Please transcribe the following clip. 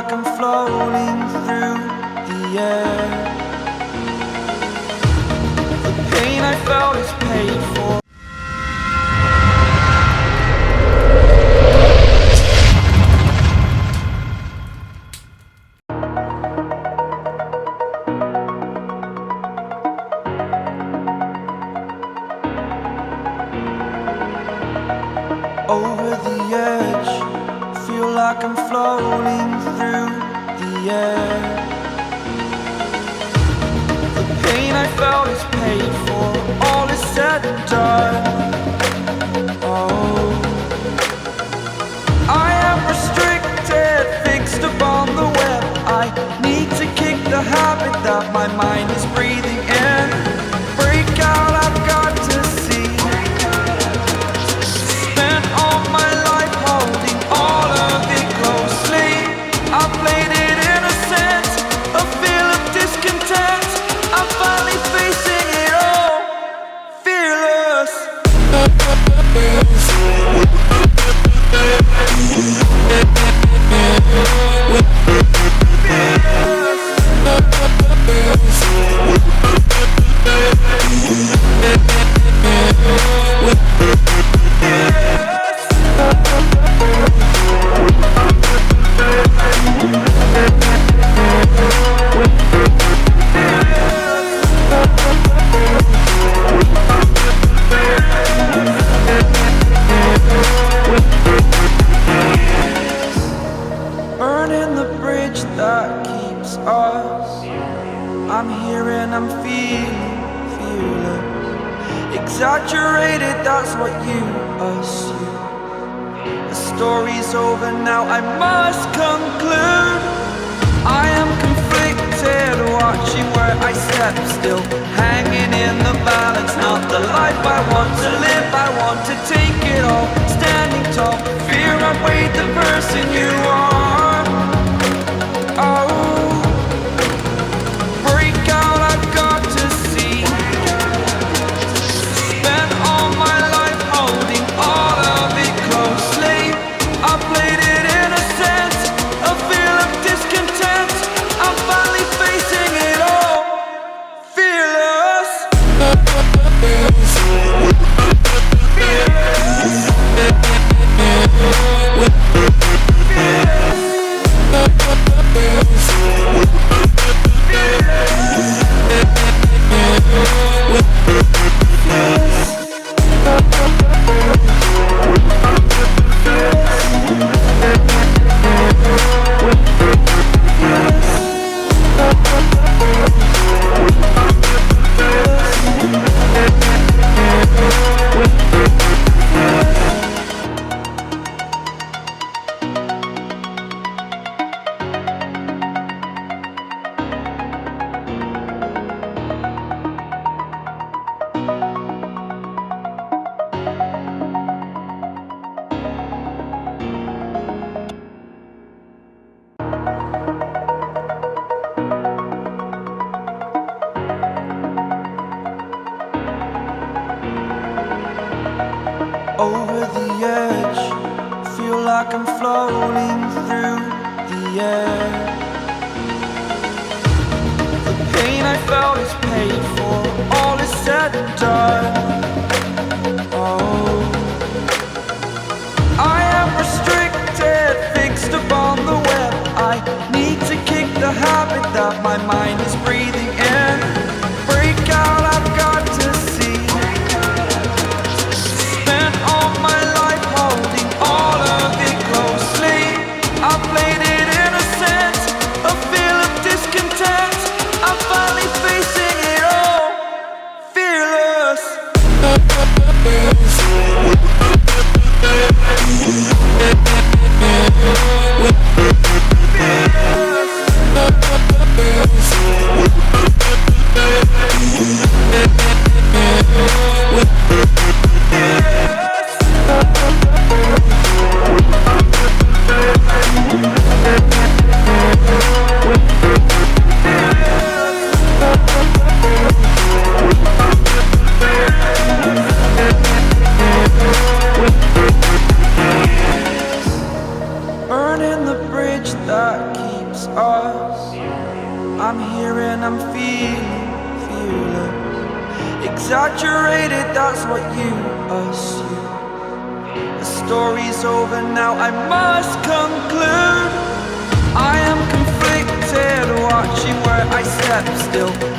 like I'm floating through the air. The pain I felt is paid for. Over the edge, feel like I'm floating through the air. The pain I felt is paid for, all is said and done. Oh, I am restricted, fixed upon the web. I need to kick the habit that my mind is breathing in. Break out, I've got to see. My life holding all of it closely. I played it innocent, a feel of discontent. I'm finally facing it all, fearless. Burning the bridge that keeps us. I'm here and I'm feeling fearless. Exaggerated, that's what you assume. The story's over now, I must conclude. I am conflicted, watching where I step still, hanging in the balance. Not the life I want to live, I want to take it all. Standing tall, fear I've weighed the person you are. Oh, break out, I've got to see. Spent all my life holding all of it closely. I played it innocent, a feel of discontent. I'm finally facing it all, fearless. Over the edge, feel like I'm floating through the air. The pain I felt is paid for, all is said and done. Oh, I am restricted, fixed upon the web. I need to kick the habit that my mind is breathing in. Break out, I've got to see. My life holding all of it closely. I played it innocent, a feel of discontent. I'm finally facing it all, fearless. Fearless. I'm here and I'm feeling fearless. Exaggerated, that's what you assume. The story's over now, I must conclude. I am conflicted, watching where I step still.